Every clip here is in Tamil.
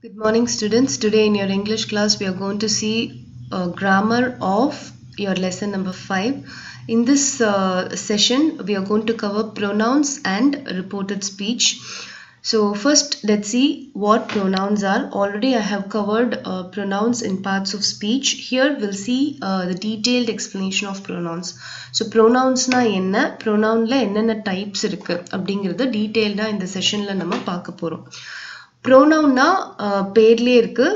Good morning, students. Today in your English class, we are going to see grammar of your lesson number 5. In this session, we are going to cover pronouns and reported speech. So first, let's see what pronouns are. Already I have covered pronouns in parts of speech. Here we'll see the detailed explanation of pronouns. So pronouns na enna, pronoun la enna types irukku அப்படிங்கிறது டீடைல்டா இந்த செஷன்ல நம்ம பார்க்க போறோம். ப்ரோனவுன்னா பேர்லயே இருக்கு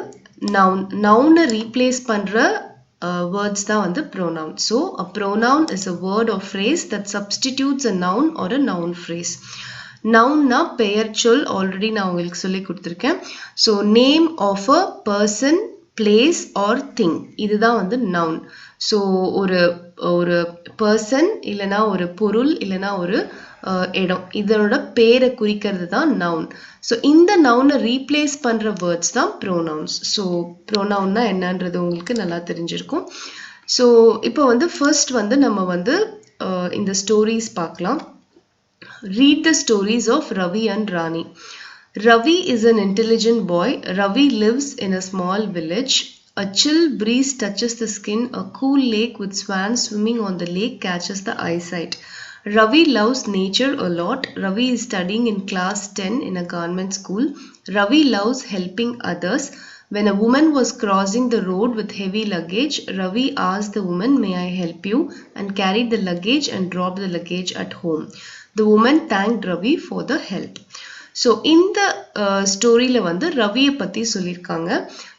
நவுன் நவுனை ரீப்ளேஸ் பண்ற வேர்ட்ஸ் தான் வந்து pronoun. So a pronoun is a word or phrase that substitutes a noun or a noun phrase. நவுன்னா பெயர் சொல், ஆல்ரெடி நான் உங்களுக்கு சொல்லி கொடுத்துருக்கேன். So name of a person, place or thing, இதுதான் வந்து நவுன். ஸோ ஒரு ஒரு பர்சன் இல்லைனா ஒரு பொருள் இல்லைனா ஒரு இடம், இதனோட பேரை குறிக்கிறது தான் நவுன். ஸோ இந்த நவுனை ரீப்ளேஸ் பண்ற வேர்ட்ஸ் தான் ப்ரோனவுன்ஸ். ஸோ ப்ரோனவுன்னா என்னன்றது உங்களுக்கு நல்லா தெரிஞ்சிருக்கும். ஸோ இப்போ வந்து ஃபர்ஸ்ட் வந்து நம்ம வந்து இந்த ஸ்டோரிஸ் பார்க்கலாம். Read the stories of Ravi and Rani. Ravi is an intelligent boy. Ravi lives in a small village. A chill breeze touches the skin. A cool lake with swans swimming on the lake catches the eyesight. Ravi loves nature a lot. Ravi is studying in class 10 in a government school. Ravi loves helping others. When a woman was crossing the road with heavy luggage, Ravi asked the woman, "May I help you?" and carried the luggage and dropped the luggage at home. The woman thanked Ravi for the help. So இந்த ஸ்டோரியில வந்து ரவியை பத்தி சொல்லியிருக்காங்க.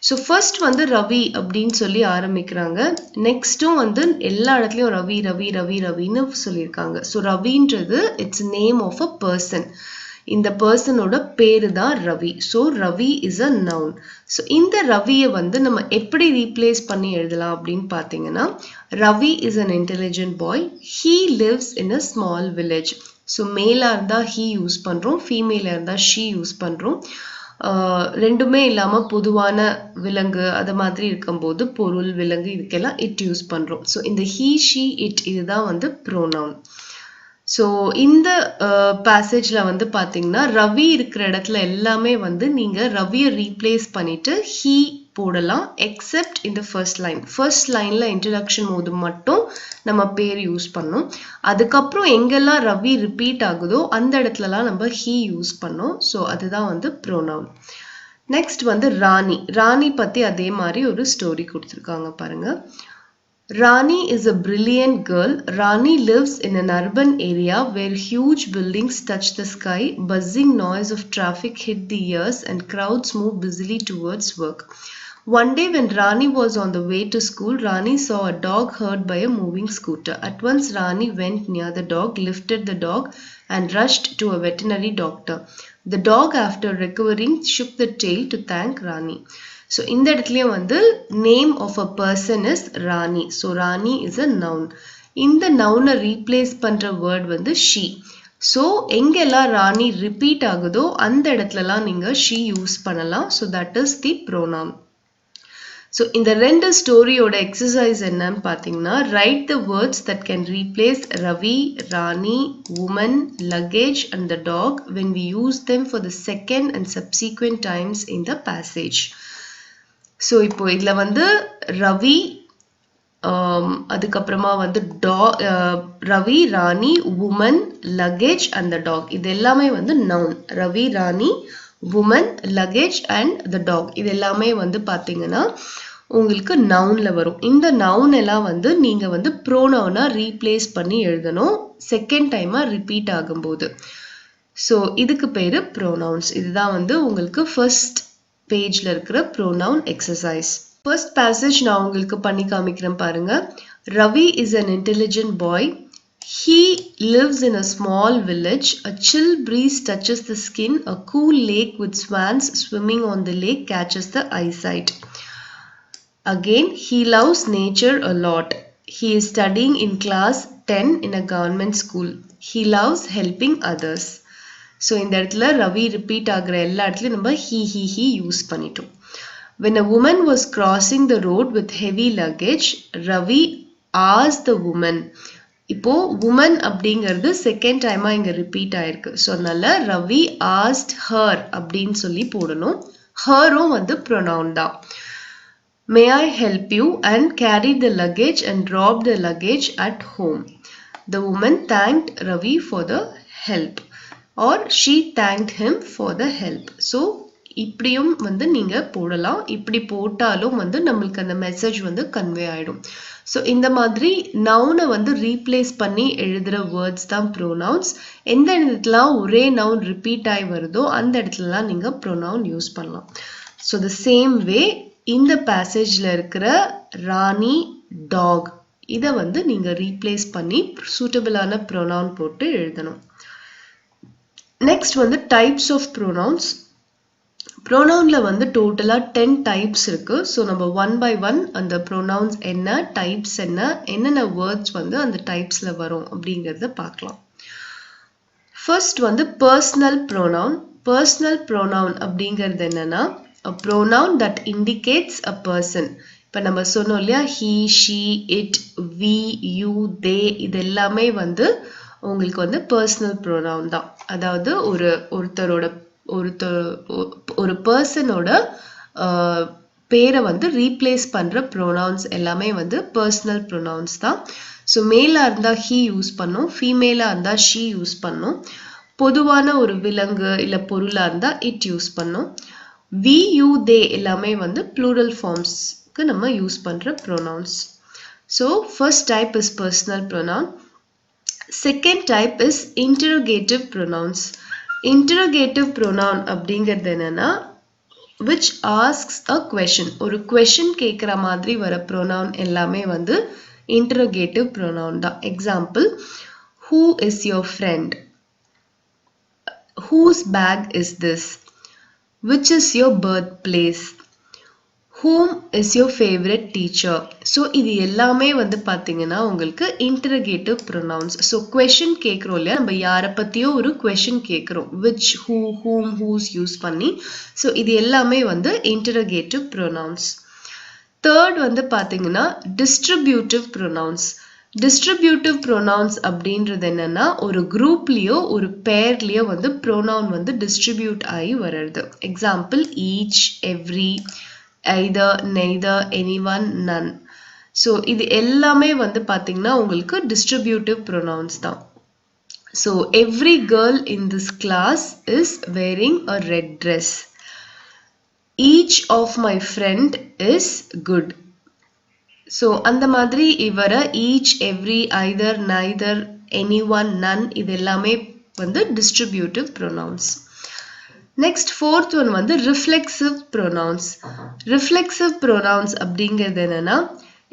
ஸோ ஃபர்ஸ்ட் வந்து ரவி அப்படின்னு சொல்லி ஆரம்பிக்கிறாங்க. நெக்ஸ்ட்டும் வந்து எல்லா இடத்துலையும் ரவி ரவி ரவி ரவின்னு சொல்லியிருக்காங்க. ஸோ ரவின்றது it's name of a person. இந்த பர்சனோட பேரு தான் Ravi. So Ravi is a noun. So இந்த ரவியை வந்து நம்ம எப்படி ரீப்ளேஸ் பண்ணி எழுதலாம் அப்படின்னு பார்த்தீங்கன்னா, Ravi is an intelligent bye. He lives in a small village. So மேலாக இருந்தால் ஹீ யூஸ் பண்ணுறோம், ஃபீமேலாக இருந்தால் ஷீ யூஸ் பண்ணுறோம். ரெண்டுமே இல்லாமல் பொதுவான விலங்கு அது மாதிரி இருக்கும்போது பொருள் விலங்கு இதுக்கெல்லாம் இட் யூஸ் பண்ணுறோம். ஸோ இந்த ஹீ ஷீ இட் இதுதான் வந்து ப்ரோனவுன். ஸோ இந்த பேசேஜில் வந்து பார்த்தீங்கன்னா ரவி இருக்கிற இடத்துல எல்லாமே வந்து நீங்கள் ரவியை ரீப்ளேஸ் பண்ணிட்டு ஹீ போடலாம், எக்ஸெப்ட் இந்த ஃபர்ஸ்ட் லைன். ஃபர்ஸ்ட் லைனில் இன்ட்ரடக்ஷன் போது மட்டும் நம்ம பேர் யூஸ் பண்ணோம். அதுக்கப்புறம் எங்கெல்லாம் ரவி ரிப்பீட் ஆகுதோ அந்த இடத்துலலாம் நம்ம ஹீ யூஸ் பண்ணோம். ஸோ அதுதான் வந்து ப்ரோனவுன். நெக்ஸ்ட் வந்து ராணி. ராணி பற்றி அதே மாதிரி ஒரு ஸ்டோரி கொடுத்துருக்காங்க பாருங்க. Rani is a brilliant girl. Rani lives in an urban area where huge buildings touch the sky. Buzzing noise of traffic hit the ears and crowds move busily towards work. One day when Rani was on the way to school, Rani saw a dog hurt by a moving scooter. At once Rani went near the dog, lifted the dog and rushed to a veterinary doctor. The dog, after recovering, shook the tail to thank Rani. So இந்த இடத்துலையும் வந்து name of a person is Rani. So Rani is a noun. இந்த நவுனை ரீப்ளேஸ் பண்ணுற வேர்ட் வந்து ஷீ. ஸோ எங்கெல்லாம் ராணி ரிப்பீட் ஆகுதோ அந்த இடத்துலலாம் நீங்கள் ஷீ யூஸ் பண்ணலாம். So that is the pronoun. ஸோ இந்த ரெண்டு ஸ்டோரியோட எக்ஸசைஸ் என்னன்னு பார்த்தீங்கன்னா, write the words that can replace Ravi, Rani, woman, luggage and the dog when we use them for the second and subsequent times in the passage. So இப்போ இதில் வந்து ரவி, அதுக்கப்புறமா வந்து Ravi, Rani, woman, luggage and the dog, இது எல்லாமே வந்து noun. Ravi, Rani, woman, luggage and the dog இது எல்லாமே வந்து பார்த்தீங்கன்னா உங்களுக்கு நவுனில் வரும். இந்த நவுன் எல்லாம் வந்து நீங்கள் வந்து ப்ரோனவுனா ரீப்ளேஸ் பண்ணி எழுதணும் செகண்ட் டைமாக ரிப்பீட் ஆகும்போது. ஸோ இதுக்கு பேர் ப்ரோனவுன்ஸ். இதுதான் வந்து உங்களுக்கு ஃபர்ஸ்ட் பேஜ்ல இருக்கிற ப்ரோனவுன் எக்ஸசைஸ். ஃபர்ஸ்ட் பேசேஜ் நான் உங்களுக்கு பண்ணி காமிக்கிறேன் பாருங்க. Ravi is an intelligent boy. He lives in a small village. A chill breeze touches the skin. A cool lake with swans swimming on the lake catches the eyesight. Again, he loves nature a lot. He is studying in class 10 in a government school. He loves helping others. So இந்த இடத்துல ரவி ரிப்பீட் ஆகிற எல்லா இடத்துலையும் நம்ம ஹீ யூஸ் பண்ணிட்டோம். When a woman was crossing the road with heavy luggage, Ravi asked the woman. இப்போ woman அப்படிங்கிறது செகண்ட் டைமாக இங்கே ரிப்பீட் ஆயிருக்கு. ஸோ அதனால ரவி asked her அப்படின்னு சொல்லி போடணும். ஹரும் வந்து ப்ரொனவுன் தான். May I help you and carry the luggage and drop the luggage at home. The woman thanked Ravi for the help or she thanked him for the help. So இப்படியும் வந்து நீங்க போடலாம். இப்படி போட்டாலும் வந்து நம்மளுக்கு அந்த மெசேஜ் வந்து கன்வே ஆயிடும். ஸோ இந்த மாதிரி நவுனை வந்து ரீப்ளேஸ் பண்ணி எழுதுகிற வேர்ட்ஸ் தான் ப்ரோனவுன்ஸ். எந்த இடத்துலாம் ஒரே நவுன் ரிப்பீட் ஆகி வருதோ அந்த இடத்துலலாம் நீங்கள் ப்ரோனவுன் யூஸ் பண்ணலாம். ஸோ த சேம் வே இந்த பேசேஜில் இருக்கிற ராணி டாக் இதை வந்து நீங்கள் ரீப்ளேஸ் பண்ணி சூட்டபிளான ப்ரோனவுன் போட்டு எழுதணும். நெக்ஸ்ட் வந்து டைப்ஸ் ஆஃப் ப்ரோனவுன்ஸ். ப்ரோனவுன்ல வந்து டோட்டலாக 10 டைப்ஸ் இருக்கு. ஸோ நம்ம 1 by 1 அந்த ப்ரோனவுன்ஸ் என்ன, டைப்ஸ் என்ன, என்னென்ன வேர்ட்ஸ் வந்து அந்த டைப்ஸில் வரும் அப்படிங்கிறத பார்க்கலாம். ஃபர்ஸ்ட் வந்து பர்சனல் ப்ரோனவுன். பர்சனல் ப்ரோனவுன் அப்படிங்கிறது என்னன்னா a pronoun that indicates a person. இப்போ நம்ம சொன்னோம் இல்லையா, he, she, it, we, you, they, இது எல்லாமே வந்து உங்களுக்கு வந்து பர்சனல் ப்ரோனவுன் தான். அதாவது ஒரு பர்சனோட பேரை வந்து ரீப்ளேஸ் பண்ணுற ப்ரோனவுன்ஸ் எல்லாமே வந்து பர்சனல் ப்ரோனவுன்ஸ் தான். ஸோ மேலாக இருந்தால் he யூஸ் பண்ணோம், ஃபீமேலாக இருந்தால் she யூஸ் பண்ணோம், பொதுவான ஒரு விலங்கு இல்லை பொருளாக இருந்தால் it யூஸ் பண்ணோம். we, you, they எல்லாமே வந்து ப்ளூரல் ஃபார்ம்ஸ்க்கு நம்ம யூஸ் பண்ணுற pronouns. So first type is personal pronoun. Second type is interrogative pronouns. Interrogative pronoun அப்படிங்கிறது என்னன்னா which asks a question. ஒரு கொஷின் கேட்குற மாதிரி வர ப்ரோனவுன் எல்லாமே வந்து இன்டரோகேட்டிவ் ப்ரோனவுன் தான். Example, who is your friend, whose bag is this, which is your birthplace, whom is your favorite teacher. So இது எல்லாமே வந்து பார்த்தீங்கன்னா உங்களுக்கு இன்டரோகேட்டிவ் ப்ரோனவுன்ஸ். ஸோ கொஷின் கேட்குறோம் இல்லையா, நம்ம யாரை பற்றியோ ஒரு கொஷின் கேட்குறோம், which, who, whom, whose use பண்ணி. ஸோ இது எல்லாமே வந்து இன்டரோகேட்டிவ் ப்ரோனவுன்ஸ். தேர்ட் வந்து பார்த்தீங்கன்னா டிஸ்ட்ரிபியூட்டிவ் ப்ரோனவுன்ஸ். டிஸ்ட்ரிபியூட்டிவ் ப்ரோனவுன்ஸ் அப்படின்றது என்னன்னா ஒரு குரூப்லேயோ ஒரு பேர்லேயோ வந்து ப்ரோனவுன் வந்து டிஸ்ட்ரிபியூட் ஆகி வர்றது. Example, each, every, either, neither, anyone, none. So இது எல்லாமே வந்து பார்த்தீங்கன்னா உங்களுக்கு டிஸ்ட்ரிபியூட்டிவ் ப்ரோனவுன்ஸ் தான். So every girl in this class is wearing a red dress. each of my friend is good. So அந்த மாதிரி இவர each, every, either, neither, anyone, none இது எல்லாமே வந்து distributive pronouns. Next fourth one வந்து ரிஃப்ளெக்சிவ் ப்ரோனவுன்ஸ். ரிஃப்ளெக்சிவ் ப்ரோனவுன்ஸ் அப்படிங்கிறது என்னன்னா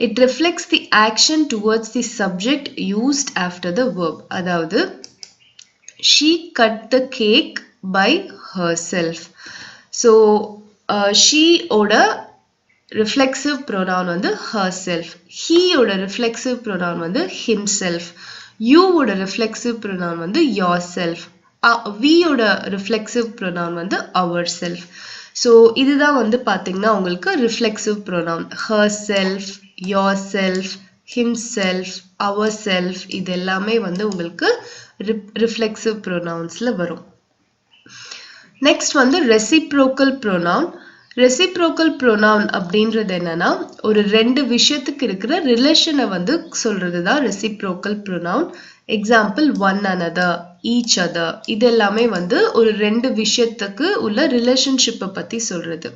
it reflects the action towards the subject used after the verb. அதாவது she cut the cake by herself. So she ஓட ரிஃப்ளெக்சிவ் ப்ரோனவுன் வந்து herself. he ஓட ரிஃப்ளெக்சிவ் ப்ரோனவுன் வந்து himself. you ஓட ரிஃப்ளெக்சிவ் ப்ரோனவுன் வந்து yourself. we ஓட ரிஃப்ளெக்சிவ் ப்ரோனவுன் வந்து ourself. ஸோ இதுதான் வந்து பார்த்தீங்கன்னா உங்களுக்கு reflexive pronoun. herself, yourself, himself, ourself இது எல்லாமே வந்து உங்களுக்கு ரிஃப்ளெக்சிவ் ப்ரோனவுன்ஸில் வரும். நெக்ஸ்ட் வந்து ரெசிப்ரோக்கல் ப்ரோனவுன். ரெசிப்ரோக்கல் ப்ரோனவுன் அப்படின்றது என்னன்னா ஒரு ரெண்டு விஷயத்துக்கு இருக்கிற ரிலேஷனை வந்து சொல்றது தான் reciprocal pronoun. Example, one another, each other இது எல்லாமே வந்து ஒரு ரெண்டு விஷயத்துக்கு உள்ள ரிலேஷன்ஷிப்பை பற்றி சொல்றது.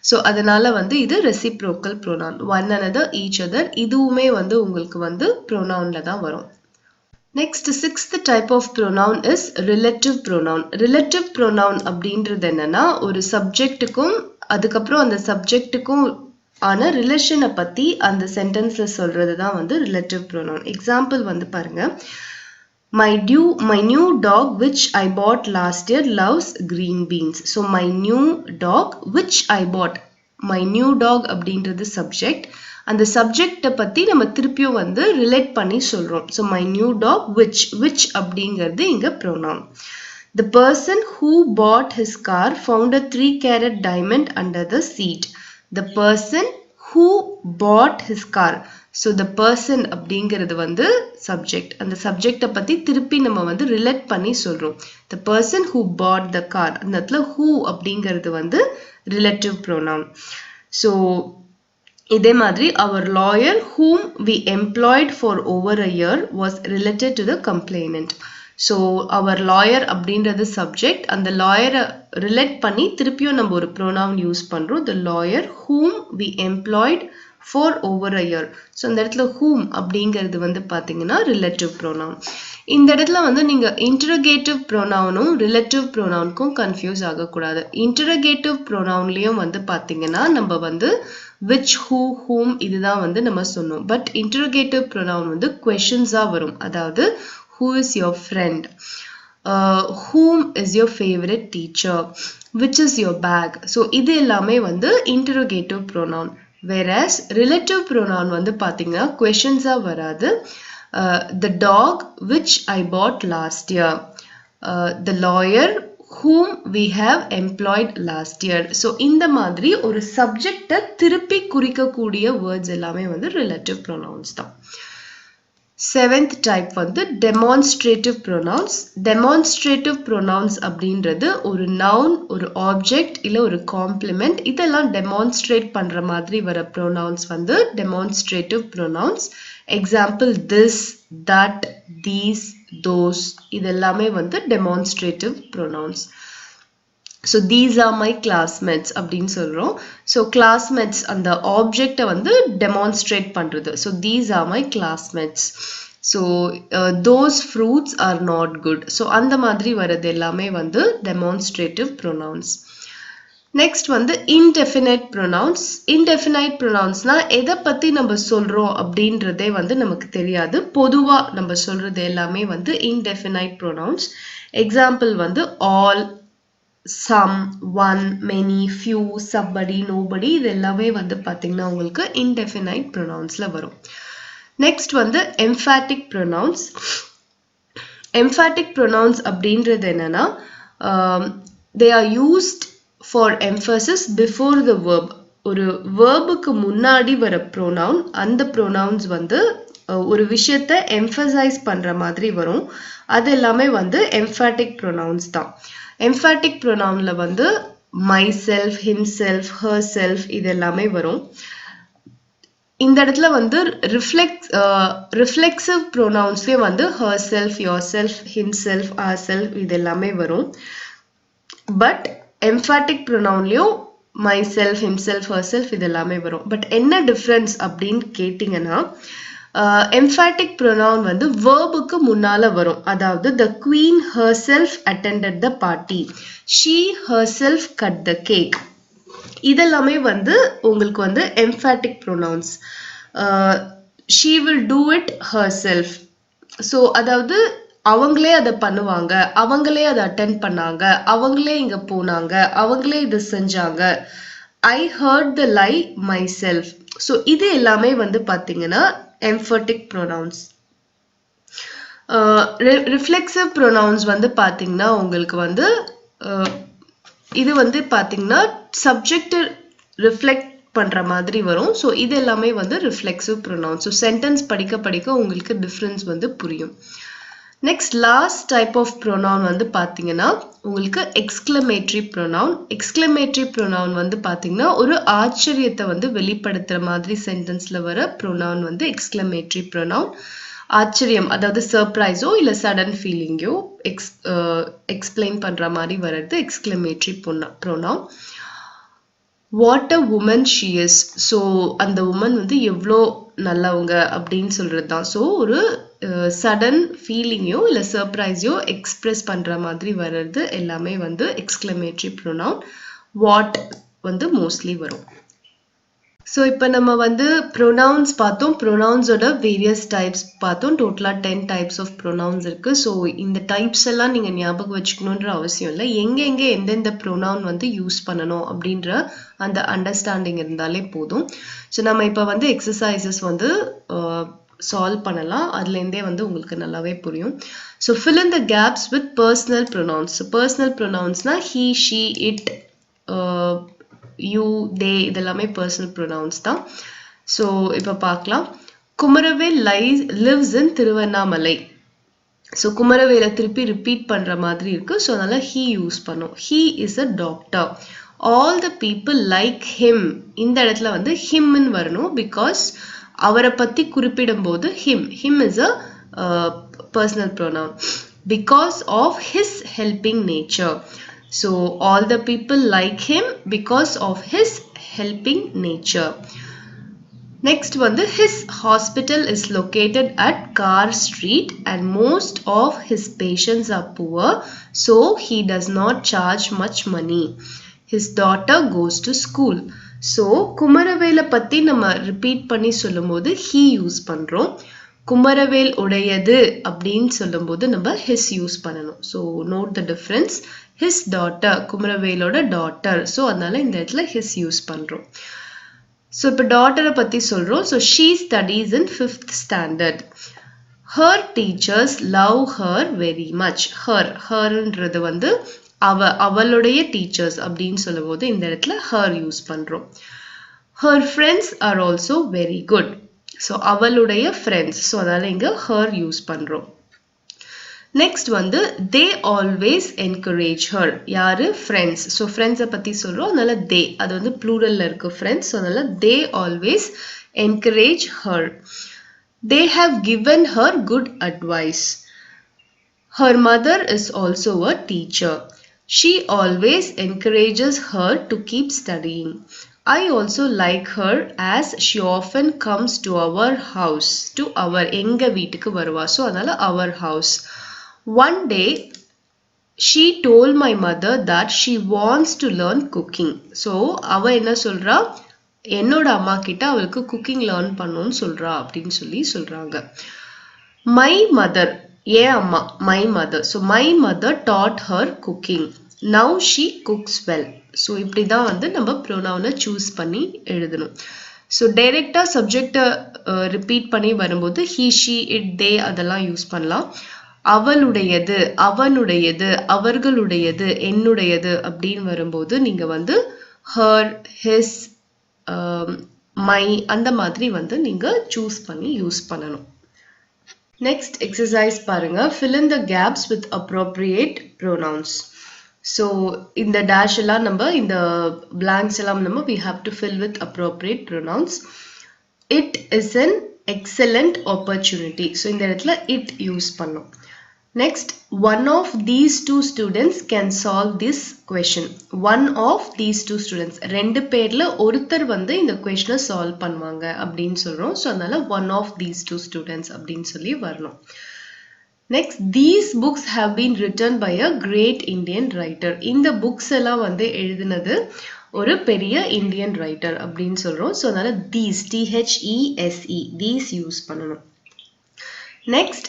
ஸோ அதனால வந்து இது reciprocal pronoun. One another, each other இதுவுமே வந்து உங்களுக்கு வந்து ப்ரோனவுன்ல தான் வரும். Next sixth type of pronoun is relative pronoun. Relative pronoun அப்படின்றது என்னன்னா ஒரு சப்ஜெக்ட்டுக்கும் அதுக்கப்புறம் அந்த சப்ஜெக்ட்டுக்கும் ஆன ரிலேஷனை பற்றி அந்த சென்டென்ஸில் சொல்கிறது தான் வந்து ரிலேட்டிவ் ப்ரோனவுன். எக்ஸாம்பிள் வந்து பாருங்க, my new dog which I bought last year loves green beans. So my new dog which I bought, my new dog அப்படின்றது சப்ஜெக்ட். அந்த சப்ஜெக்டை பற்றி நம்ம திருப்பியும் வந்து ரிலேட் பண்ணி சொல்கிறோம். So my new dog which அப்படிங்கிறது இங்கே pronoun. The person who bought his car found a 3-carat diamond under the seat. The person who bought his car. So the person அப்படிங்கிறது வந்து சப்ஜெக்ட். அந்த சப்ஜெக்டை பற்றி திருப்பி நம்ம வந்து ரிலேட் பண்ணி சொல்கிறோம். The person who pot the car, அந்த இடத்துல ஹூ அப்படிங்கிறது வந்து ரிலேட்டிவ் ப்ரோனவுன். ஸோ இதே மாதிரி our lawyer whom we employed for over a year was related to the complainant. So our lawyer அப்படின்றது subject. அந்த lawyer relate பண்ணி திருப்பியும் நம்ம ஒரு pronoun யூஸ் பண்றோம். The lawyer whom we employed for over a year. So அந்த இடத்துல whom அப்படிங்கிறது வந்து பாத்தீங்கன்னா relative pronoun. இந்த இடத்துல வந்து நீங்க interrogative pronounum relative pronounக்கும் கன்ஃபியூஸ் ஆகக்கூடாது. interrogative pronounலயும் வந்து பாத்தீங்கன்னா நம்ம வந்து which, who, whom இதுதான் வந்து நம்ம சொன்னோம். பட் interrogative pronoun வந்து questions வரும். அதாவது who is your friend, whom is your favorite teacher, which is your bag. So இது எல்லாமே வந்து interrogative pronoun. Whereas relative pronoun வந்து பாத்தீங்கன்னா questions வராது. The dog which I bought last year, the lawyer whom we have employed last year. So இந்த மாதிரி ஒரு சப்ஜெக்டை திருப்பி குறிக்கக்கூடிய வேர்ட்ஸ் எல்லாமே வந்து relative pronouns தான். Seventh type வந்து demonstrative pronouns. Demonstrative pronouns அப்படின்றது ஒரு noun, ஒரு object இல்ல ஒரு complement இதெல்லாம் demonstrate பண்ற மாதிரி வர pronouns வந்து demonstrative pronouns. Example this, that, these, those இதெல்லாமே வந்து demonstrative pronouns. So these are my classmates அப்படின்னு சொல்றோம். So classmates அந்த object வந்து demonstrate பண்றது. So these are my classmates. So those fruits are not good. So அந்த மாதிரி வரது எல்லாமே வந்து demonstrative pronouns. Next வந்து indefinite pronouns. Indefinite pronounsனா எதை பத்தி நம்ம சொல்றோம் அப்படின்றதே வந்து நமக்கு தெரியாது. பொதுவா நம்ம சொல்றது எல்லாமே வந்து indefinite pronouns. Example வந்து all, some, one, many, few, somebody, nobody இது எல்லாமே வந்து பாத்தீங்கன்னா உங்களுக்கு indefinite pronounsல வரும். Next வந்து emphatic pronouns. Emphatic pronouns அப்படின்றது என்னன்னா they are used for emphasis before the verb. ஒரு verbுக்கு முன்னாடி வர pronoun, அந்த pronouns வந்து ஒரு விஷயத்தை emphasize பண்ற மாதிரி வரும். அது எல்லாமே வந்து emphatic pronouns தான். Emphatic pronounல வந்து myself, himself, herself இது எல்லாமே வரும். இந்த இடத்துல வந்து reflexive pronounsலயே வந்து herself, yourself, himself, ourself இது எல்லாமே வரும். But emphatic pronounலயும் myself, himself, herself இது எல்லாமே வரும். பட் என்ன டிஃபரன்ஸ் அப்படின்னு கேட்டிங்கன்னா emphatic pronoun வந்து verbுக்கு முன்னால வரும். அதாவது the queen herself attended the party, she herself cut the cake. இதெல்லாமே வந்து உங்களுக்கு வந்து emphatic pronouns. She will do it herself. So அதாவது அவங்களே அதை பண்ணுவாங்க, அவங்களே அதை அட்டென்ட் பண்ணாங்க, அவங்களே இங்க போனாங்க, அவங்களே இது செஞ்சாங்க. I heard the lie myself. So இது எல்லாமே வந்து பாத்தீங்கன்னா emphatic pronouns. Reflexive pronouns வந்து பாத்தீங்கன்னா உங்களுக்கு வந்து இது வந்து பாத்தீங்கன்னா subject reflect பண்ற மாதிரி வரும். So இது எல்லாமே வந்து reflexive pronouns. So sentence படிக்க படிக்க உங்களுக்கு difference வந்து புரியும். Next last type of pronoun வந்து பாத்தீங்கன்னா உங்களுக்கு exclamatory pronoun. Exclamatory pronoun வந்து பாத்தீங்கன்னா ஒரு ஆச்சரியத்தை வந்து வெளிப்படுத்துற மாதிரி சென்டென்ஸ்ல வர pronoun வந்து exclamatory pronoun. ஆச்சரியம் அதாவது சர்ப்ரைஸோ இல்ல சடன் ஃபீலிங்கோ எக்ஸ்பிளைன் பண்ற மாதிரி வர்றது exclamatory pronoun. What a woman she is. So அந்த woman வந்து எவ்வளோ நல்லவங்க அப்படின்னு சொல்றது தான். ஸோ ஒரு சடன் ஃபீலிங்கையோ இல்லை சர்ப்ரைஸையோ எக்ஸ்பிரஸ் பண்ற மாதிரி வர்றது எல்லாமே வந்து எக்ஸ்கிளமேட்டரி ப்ரொனவுன். வாட் வந்து மோஸ்ட்லி வரும். ஸோ இப்போ நம்ம வந்து ப்ரொனவுன்ஸ் பார்த்தோம், ப்ரொனவுன்ஸோட வேரியஸ் டைப்ஸ் பார்த்தோம். டோட்டலாக 10 டைப்ஸ் ஆஃப் ப்ரொனவுன்ஸ் இருக்கு. ஸோ இந்த டைப்ஸ் எல்லாம் நீங்க ஞாபகம் வச்சுக்கணுன்ற அவசியம் இல்லை. எங்கெங்கே எந்தெந்த ப்ரொனவுன் வந்து யூஸ் பண்ணணும் அப்படின்ற அந்த அண்டர்ஸ்டாண்டிங் இருந்தாலே போதும். ஸோ நம்ம இப்போ வந்து எக்ஸசைசஸ் வந்து சால்வ் பண்ணலாம். அதுலேருந்தே வந்து உங்களுக்கு நல்லாவே புரியும். So fill in the gaps with personal pronouns. So personal pronounsனா he, she, it, you, they இதெல்லாமே personal pronouns தான். ஸோ இப்போ பார்க்கலாம். Kumaravel lives in Thiruvannamalai. So Kumaravela திருப்பி repeat பண்ற மாதிரி இருக்கு. So அதனால he யூஸ் பண்ணோம். He is a doctor. All the people like him. இந்த இடத்துல வந்து him ன்னு வரணும் because அவரை பத்தி குறிப்பிடும் போது him. Him is a personal pronoun. Because of his helping nature. So all the people like him because of his helping nature. Next வந்து his hospital is located at Carr Street and most of his patients are poor, so he does not charge much money. His daughter goes to school. So குமரவேலை பத்தி நம்ம repeat பண்ணி சொல்லும்போது he யூஸ் பண்றோம். குமரவேல் உடையது அப்படின்னு சொல்லும்போது நம்ம his யூஸ் பண்ணணும். So note the difference. His daughter குமரவேலோட daughter. So அதனால இந்த இடத்துல his யூஸ் பண்றோம். So இப்போ daughter பத்தி சொல்றோம். So she studies in 5th standard. Her teachers love her very much. herன்றது வந்து அவளுடைய teachers அப்படின்னு சொல்லும்போது இந்த இடத்துல her யூஸ் பண்றோம். Her friends are also very good. So அவளுடைய friends. So அதனால இங்க her யூஸ் பண்றோம். Next வந்து they always encourage her. யாரு? Friends. So friends பத்தி சொல்றோம். அதனால they. அது வந்து pluralல இருக்கு friends. So அதனால they always encourage her. They have given her good advice. Her mother is also a teacher. She always encourages her to keep studying. I also like her as she often comes to our house. To our எங்க வீட்டுக்கு வருவா. So அதனால our house. One day, she told my mother that she wants to learn cooking. So, அவ என்ன சொல்றா? என்னோட அம்மா கிட்ட அவளுக்கு cooking learn பண்ணனும்னு சொல்றா அப்படின்னு சொல்றாங்க. My mother, ஏன் அம்மா? My mother. So, my mother taught her cooking. Now she cooks well. So, இப்படி தான் வந்து நம்ம pronoun choose பண்ணி எழுதணும். So, direct subject repeat பண்ணி வரும்போது he, she, it, they அதெல்லாம் யூஸ் பண்ணலாம். அவளுடையது, அவனுடையது, அவர்களுடையது, என்னுடையது அப்படின்னு வரும்போது நீங்க வந்து her, his, my அந்த மாதிரி வந்து நீங்க choose பண்ணி யூஸ் பண்ணணும். Next exercise பாருங்க. Fill in the gaps with appropriate pronouns. So இந்த dash எல்லாம் நம்ம இந்த blanks எல்லாம் நம்ம we have to fill with appropriate pronouns. It is an excellent opportunity. So இந்த இடத்துல it யூஸ் பண்ணோம். Next, one of these two students can solve this question. One of these two students. ரெண்டு பேர்ல ஒருத்தர் வந்து இந்த question solve பண்ணுவாங்க அப்படின்னு சொல்றோம். So அதனால one of these two students அப்படின்னு சொல்லி வரணும். Next, these books have been written by a great Indian writer. இந்த books எல்லாம் வந்து எழுதினது ஒரு பெரிய இந்தியன் ரைட்டர் அப்படின்னு சொல்றோம். So அதனால these, T-H-E-S-E, these யூஸ் பண்ணணும். Next,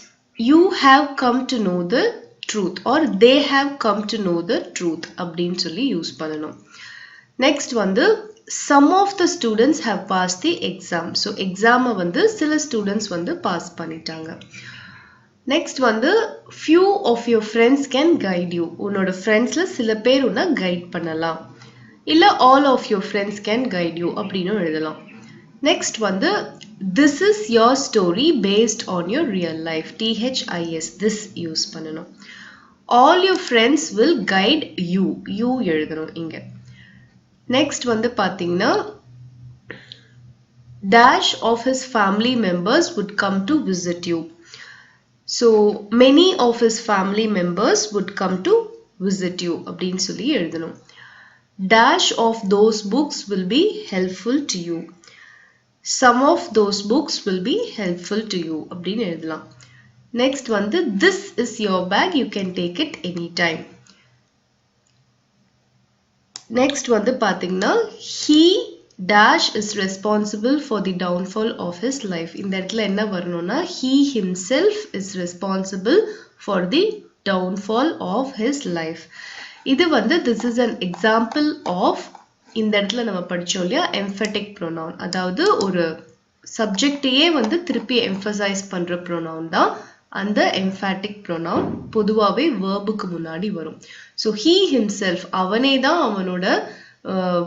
you have come to know the truth or they have come to know the truth அப்படின்னு சொல்லி யூஸ் பண்ணணும். Next வந்து some of the students have passed the exam. So exam வந்து சில students வந்து pass பண்ணிட்டாங்க. Next வந்து few of your friends can guide you. உன்னோட friendsல சில பேர் உன்னை guide பண்ணலாம். இல்ல all of your friends can guide you அப்படின்னு எழுதலாம். Next வந்து this is your story based on your real life. T-H-I-S. This use பண்ணணும். All your friends will guide you. You எழுதணும் இங்க. Next வந்து பாத்தீங்கன்னா dash of his family members would come to visit you. So many of his family members would come to visit you அப்படின்னு சொல்லி எழுதணும். Dash of those books will be helpful to you. Some of those books will be helpful to you அப்படின்னு எழுதலாம். Next வந்து this is your bag, you can take it anytime. Next வந்து பாத்தீங்கன்னா he dash is responsible for the downfall of his life. இந்த இடத்துல என்ன வரணும்னா he himself is responsible for the downfall of his life. இது வந்து this is an example of இந்த இடத்துல நம்ம படிச்சோம் இல்லையா emphatic pronoun. அதாவது ஒரு சப்ஜெக்டையே வந்து திருப்பி emphasize பண்ற pronoun தான் அந்த emphatic pronoun. பொதுவாவே verb க்கு முன்னாடி வரும். So he himself அவனே தான் அவனோட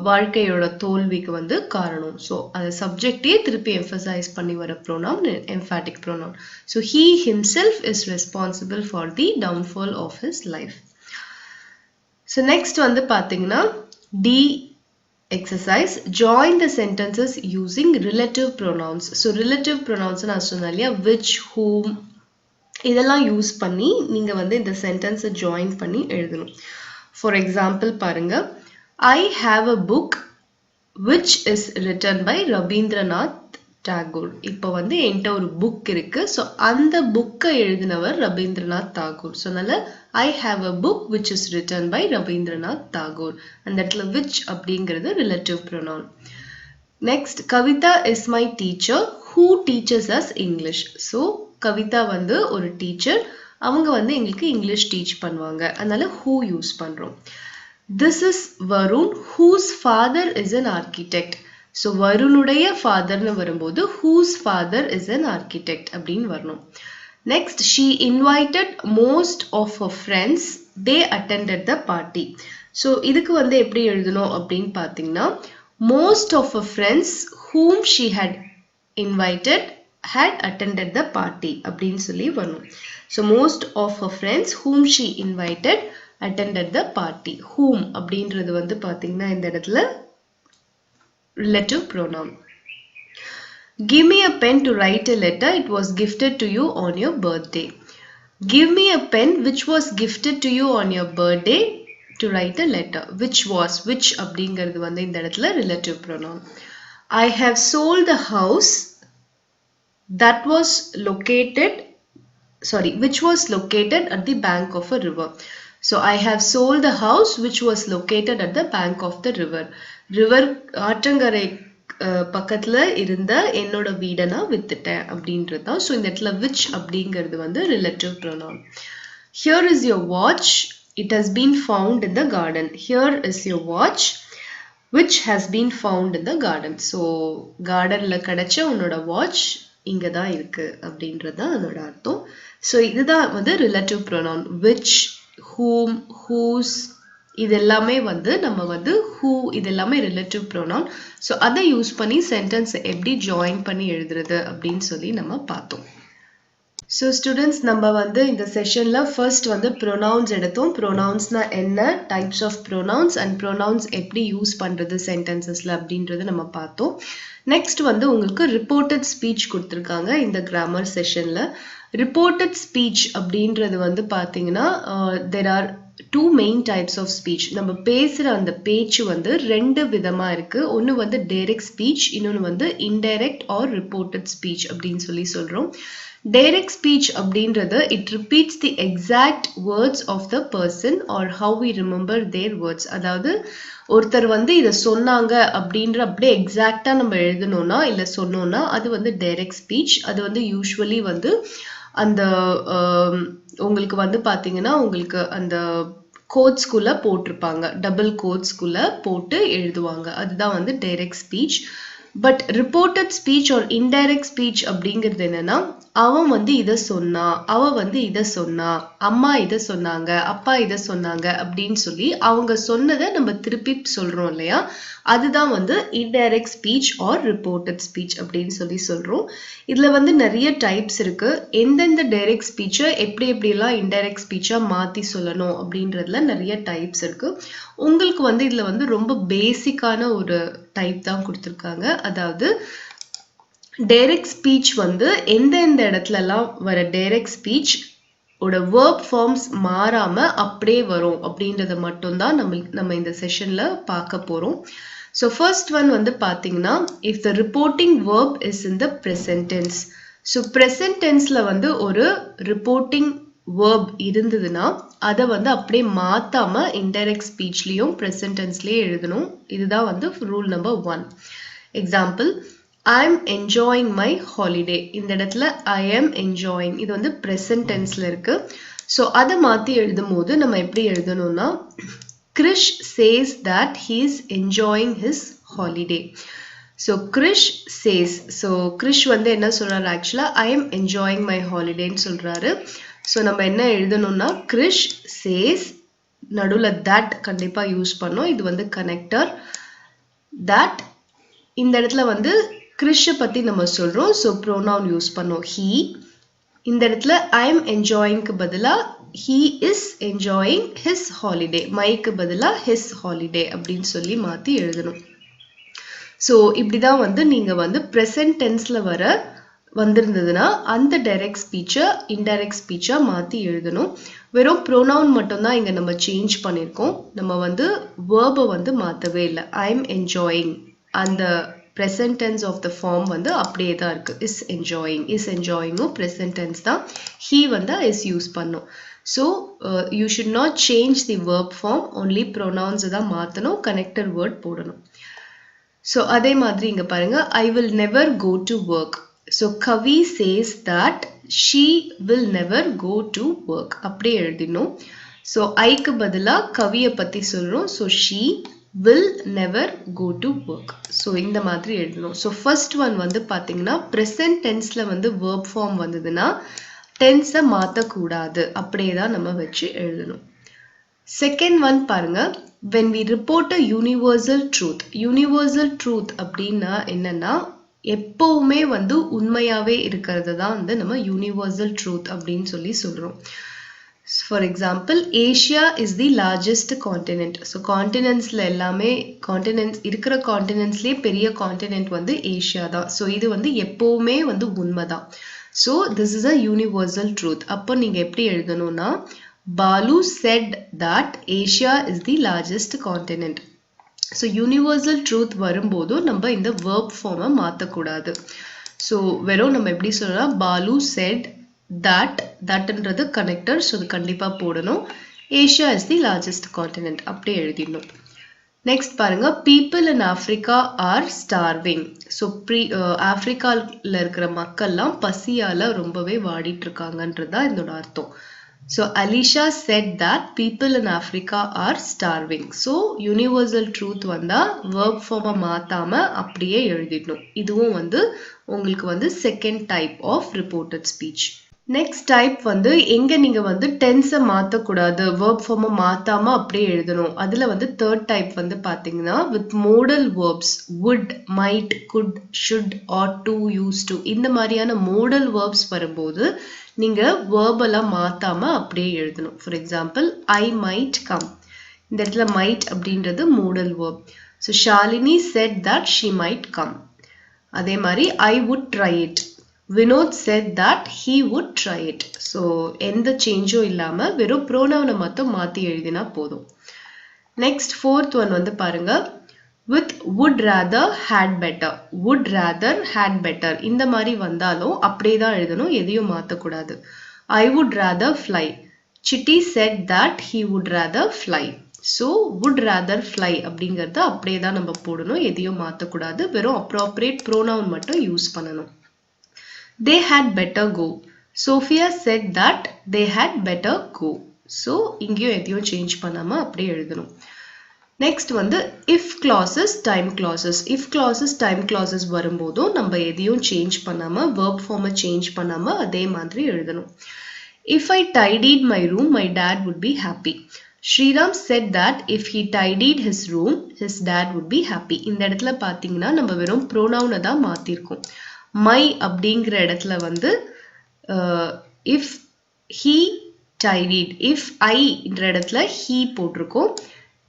வாழ்க்கையோட தோல்விக்கு வந்து காரணம். ஸோ அந்த சப்ஜெக்டே திருப்பி எம்ஃபசைஸ் பண்ணி வர pronoun emphatic pronoun. So he himself is responsible for the downfall of his life. So next வந்து பார்த்தீங்கன்னா D exercise, join the sentences using relative pronouns. So relative pronouns நான் சொன்னேன் இல்லையா, which, whom, இதெல்லாம் யூஸ் பண்ணி நீங்க வந்து இந்த சென்டென்ஸை ஜாயின் பண்ணி எழுதணும். ஃபார் எக்ஸாம்பிள் பாருங்க, I have a book which is written by Rabindranath Tagore. இப்போ வந்து என்கிட்ட ஒரு புக் இருக்கு. ஸோ அந்த புக்கை எழுதினவர் ரவீந்திரநாத் தாகூர். ஸோ அதனால I have a book which is written by Rabindranath Tagore. அந்த இடத்துல which அப்படிங்கிறது relative pronoun. Next, Kavitha is my teacher who teaches us English. So Kavitha வந்து ஒரு டீச்சர், அவங்க வந்து எங்களுக்கு இங்கிலீஷ் டீச் பண்ணுவாங்க. அதனால who யூஸ் பண்றோம். This is Varun whose father is an architect. So வருணுடைய ஃபாதர்னு வரும்போது whose father is an architect அப்படின்னு வரணும். Next, she invited most of her friends. They attended the party. So இதுக்கு வந்து எப்படி எழுதணும் அப்படின்னு பார்த்தீங்கன்னா, most of her friends whom she had invited had attended the party அப்படின்னு சொல்லி வரணும். So most of her friends whom she invited attended the party. Whom அப்படின்றது வந்து பார்த்தீங்கன்னா இந்த இடத்துல relative pronoun. Give me a pen to write a letter. It was gifted to you on your birthday. Give me a pen which was gifted to you on your birthday to write a letter. Which was, which அப்படிங்கிறது வந்து இந்த இடத்துல relative pronoun. I have sold the house that was located, which was located at the bank of a river. So I have sold the house which was located at the bank of the river. River ஆற்றங்கரை பக்கத்துல இருந்த என்னோட வீடை நான் வித்துட்டேன் அப்படின்றது தான். ஸோ இந்த இடத்துல which அப்படிங்கிறது வந்து relative pronoun. Here is your watch. It has been found in the garden. Here is your watch which has been found in the garden. So கார்டன்ல கிடைச்ச உன்னோட வாட்ச் இங்க தான் இருக்கு அப்படின்றது தான் அதோட அர்த்தம். ஸோ இதுதான் வந்து relative pronoun. which, whom, whose, இது எல்லாமே வந்து நம்ம வந்து who, இது எல்லாமே ரிலேட்டிவ் ப்ரோனவுன். ஸோ அதை யூஸ் பண்ணி சென்டென்ஸ் எப்படி ஜாயின் பண்ணி எழுதுறது அப்படின்னு சொல்லி நம்ம பார்த்தோம். ஸோ ஸ்டூடெண்ட்ஸ், நம்ம வந்து இந்த செஷன்ல ஃபர்ஸ்ட் வந்து ப்ரோனவுன்ஸ் எடுத்தோம். ப்ரோனவுன்ஸ்னா என்ன, types of pronouns and pronouns எப்படி யூஸ் பண்றது சென்டென்சஸ்ல அப்படின்றது நம்ம பார்த்தோம். நெக்ஸ்ட் வந்து உங்களுக்கு ரிப்போர்ட்டட் ஸ்பீச் கொடுத்துருக்காங்க இந்த கிராமர் செஷன்ல. ரிப்போர்ட்டட் ஸ்பீச் அப்படின்றது வந்து பார்த்தீங்கன்னா there are two main types of speech. நம்ம பேசுற அந்த பேச்சு வந்து ரெண்டு விதமா இருக்கு. ஒன்னு வந்து டைரக்ட் ஸ்பீச், இன்னொன்னு வந்து இன்டைரக்ட் ஆர் ரிப்போர்ட்டட் ஸ்பீச் அப்படின்னு சொல்லி சொல்றோம். டைரக்ட் ஸ்பீச் அப்படின்றது it repeats the exact words of the person or how we remember their words. அதாவது ஒருத்தர் வந்து இதை சொன்னாங்க அப்படின்ற அப்படியே எக்ஸாக்டா நம்ம எழுதணும்னா இல்லை சொன்னோம்னா அது வந்து டைரக்ட் ஸ்பீச். அது வந்து யூஸ்வலி வந்து அந்த உங்களுக்கு வந்து பார்த்தீங்கன்னா உங்களுக்கு அந்த கோட்ஸ்குள்ள போட்டிருப்பாங்க, டபுள் கோட்ஸ்குள்ள போட்டு எழுதுவாங்க. அதுதான் வந்து direct speech. But reported speech R indirect speech அப்படிங்கிறது என்னன்னா, அவன் வந்து இதை சொன்னா, அவ வந்து இதை சொன்னா, அம்மா இதை சொன்னாங்க, அப்பா இதை சொன்னாங்க அப்படின்னு சொல்லி அவங்க சொன்னதை நம்ம திருப்பி சொல்றோம் இல்லையா, அதுதான் வந்து indirect speech or reported speech அப்படின்னு சொல்லி சொல்றோம். இதுல வந்து நிறைய டைப்ஸ் இருக்கு. எந்தெந்த டைரக்ட் ஸ்பீச்சை எப்படி எப்படிலாம் இன்டைரக்ட் ஸ்பீச்சா மாத்தி சொல்லணும் அப்படின்றதுல நிறைய டைப்ஸ் இருக்கு. உங்களுக்கு வந்து இதுல வந்து ரொம்ப பேசிக்கான ஒரு டைப் தான் கொடுத்துருக்காங்க. அதாவது டைரக்ட் ஸ்பீச் வந்து எந்தெந்த இடத்துலலாம் வர டைரக்ட் ஸ்பீச் ஓட வேர்ப் ஃபார்ம்ஸ் மாறாம அப்படியே வரும் அப்படின்றத மட்டும்தான் நம்ம இந்த செஷன்ல பார்க்க போறோம். ஸோ ஃபர்ஸ்ட் ஒன் வந்து பார்த்தீங்கன்னா, if the reporting verb is in the present tense. So present டென்ஸ்ல வந்து ஒரு ரிப்போர்ட்டிங் வேர்ப் இருந்ததுன்னா அதை வந்து அப்படியே மாத்தாம இன்டைரக்ட் ஸ்பீச்லயும் ப்ரெசன்ட் டென்ஸ்லயே எழுதணும். இதுதான் வந்து rule number 1. Example, I am enjoying my holiday. இந்த இடத்துல I am enjoying இது வந்து present tenseல இருக்கு. ஸோ அதை மாற்றி எழுதும் போது நம்ம எப்படி எழுதணும்னா, Krish says that he is enjoying his holiday. So Krish says, so Krish வந்து என்ன சொல்றாரு, ஆக்சுவலா I am enjoying my holidayன்னு சொல்றாரு. ஸோ நம்ம என்ன எழுதணும்னா, Krish says நடுவுல that கண்டிப்பா யூஸ் பண்ணோம். இது வந்து கனெக்டர். that இந்த இடத்துல வந்து கிறிஷ பத்தி நம்ம சொல்றோம். so pronoun யூஸ் பண்ணோம் he. இந்த இடத்துல I am enjoyingக்கு பதிலா he is enjoying his holiday. myக்கு பதிலா his holiday அப்படின்னு சொல்லி மாத்தி எழுதணும். so இப்படிதான் வந்து நீங்க வந்து present tenseல வந்திருந்ததுன்னா அந்த டைரக்ட் ஸ்பீச்சை இன்டைரக்ட் ஸ்பீச்சா மாத்தி எழுதணும். வெறும் ப்ரோனவுன் மட்டும்தான் இங்க நம்ம சேஞ்ச் பண்ணியிருக்கோம். நம்ம வந்து வேர்பை வந்து மாத்தவே இல்லை. ஐ எம் என்ஜாயிங் அந்த present tense of the form வந்து அப்படியே தான் இருக்கு. இஸ் என்ஜாயிங்கும் present tense தான். he வந்து is யூஸ் பண்ணும். so you should not change the verb form, only pronouns தான் மாத்தணும், connector word போடணும். so அதே மாதிரி இங்க பாருங்க, I will never go to work. so Kavi says that she will never go to work. அப்படியே எழுதினோம். so ஐக்கு பதிலா கவியை பத்தி சொல்றோம். so she will never go to work. so இந்த மாதிரி எழுதணும். so first one வந்து பாத்தீங்கன்னா present tenseல வந்து verb form வந்ததுன்னா tense மாத்தக்கூடாது, அப்படியே தான் நம்ம வச்சு எழுதணும். second one பாருங்க, when we report a universal truth. universal truth அப்படின்னா என்னன்னா எப்பவுமே வந்து உண்மையாவே இருக்கிறது தான் வந்து நம்ம universal truth அப்படின்னு சொல்லி சொல்றோம். for example, Asia is the largest continent. so continentsல எல்லாமே continents இருக்கிற continentsலயே பெரிய continent வந்து ஏசியா தான். so இது வந்து எப்பவுமே வந்து உண்மைதான். so this is a universal truth. அப்போ நீங்க எப்படி எழுதணும்னா Balu said that Asia is the largest continent. so universal truth வரும்போது நம்ம இந்த verb form மாத்தக்கூடாது. so வெறும் நம்ம எப்படி சொல்லலாம், Balu said thatன்றது connector, so அது கண்டிப்பா போடணும். Asia is the largest continent அப்படியே எழுதிடணும். next பாருங்க, people in Africa are starving. so ஆப்பிரிக்கால இருக்கிற மக்கள்லாம் பசியால ரொம்பவே வாடிட்டு இருக்காங்கன்றதா இதோட அர்த்தம். so Alicia said that people in Africa are starving. so universal truth வந்தா verb form மாத்தாம அப்படியே எழுதிடணும். இதுவும் வந்து உங்களுக்கு வந்து second type of reported speech. next type வந்து எங்க நீங்க வந்து tense மாத்தக்கூடாது, verb form மாத்தாம அப்படியே எழுதணும். அதுல வந்து third type வந்து பாத்தீங்கன்னா with modal verbs would, might, could, should, ought to, used to இந்த மாதிரியான modal verbs வரும்போது நீங்க verb எல்லாம் மாத்தாம அப்படியே எழுதணும். for example, I might come. இந்த இடத்துல might அப்படின்றது modal verb. so Shalini said that she might come. அதே மாதிரி I would try it. Vinod said that he would try it. so எந்த சேஞ்சும் இல்லாம வெறும் pronoun மட்டும் மாத்தி எழுதினா போதும். next fourth one வந்து பாருங்க, with would rather, had better. would rather, had better இந்த மாதிரி வந்தாலும் அப்படியே தான் எழுதணும், எதையும் மாத்தக்கூடாது. I would rather fly. Chitti said that he would rather fly. so would rather fly அப்படிங்கறத அப்படியே தான் நம்ம போடணும், எதையும் மாத்தக்கூடாது, வெறும் appropriate pronoun மட்டும் யூஸ் பண்ணணும். they had better go. Sophia said that they had better go. so இங்கேயும் எதையும் சேஞ்ச் பண்ணாம அப்படியே எழுதணும். next வந்து if clauses, time clauses. if clauses, time clauses வரும்போதும் நம்ம எதையும் சேஞ்ச் பண்ணாம verb form சேஞ்ச் பண்ணாம அதே மாதிரி எழுதணும். if I tidied my room, my dad would be happy. Sriram said that if he tidied his room, his dad would be happy. இந்த இடத்துல பாத்தீங்கன்னா நம்ம வெறும் pronoun தான் மாத்திருக்கோம். my அப்படிங்கிற இடத்துல வந்து if he tidied, if I என்ற இடத்துல he போட்டிருக்கோம்,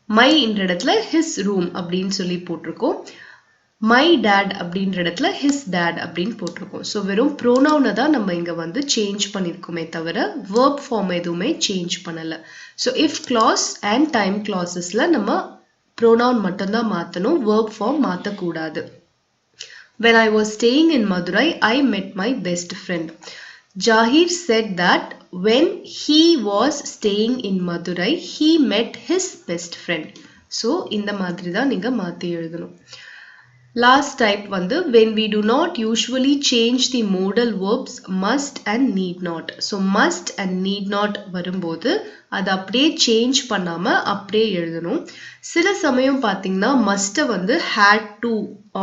my என்ற இடத்துல his room அப்படின்னு சொல்லி போட்டிருக்கோம், my dad அப்படின்ற இடத்துல his dad அப்படின்னு போட்டிருக்கோம். so வெறும் pronoun தான் நம்ம இங்க வந்து சேஞ்ச் பண்ணிருக்கோமே தவிர verb form எதுவுமே சேஞ்ச் பண்ணல. so if clause and time clausesல நம்ம pronoun மட்டும்தான் மாத்தணும், verb form மாத்தக்கூடாது. when I was staying in Madurai, I met my best friend. Jahir said that when he was staying in Madurai, he met his best friend. so இந்த மாதிரி தான் நீங்க மாத்தி எழுதணும். last type வந்து when we do not usually change the modal verbs must and need not. so must and need not வரும்போது அது அப்படியே சேஞ்ச் பண்ணாம அப்படியே எழுதணும். சில சமயம் பாத்தீங்கன்னா must வந்து had to